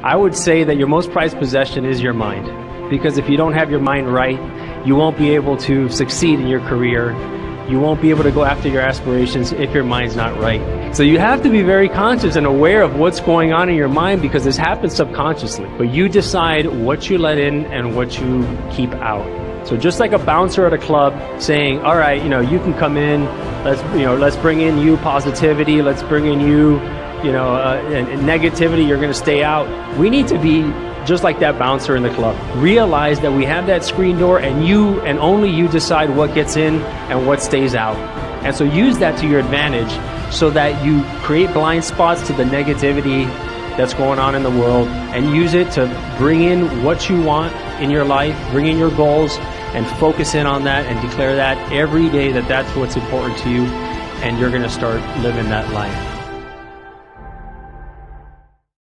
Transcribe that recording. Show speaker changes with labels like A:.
A: I would say that your most prized possession is your mind. Because if you don't have your mind right, you won't be able to succeed in your career. You won't be able to go after your aspirations if your mind's not right. So you have to be very conscious and aware of what's going on in your mind, because this happens subconsciously. But you decide what you let in and what you keep out. So just like a bouncer at a club saying, all right, you can come in, let's bring in you positivity, let's bring in you, and negativity, you're going to stay out. We need to be just like that bouncer in the club. Realize that we have that screen door, and you and only you decide what gets in and what stays out. And so use that to your advantage so that you create blind spots to the negativity that's going on in the world, and use it to bring in what you want in your life, bring in your goals, and focus in on that and declare that every day that that's what's important to you, and you're going to start living that life.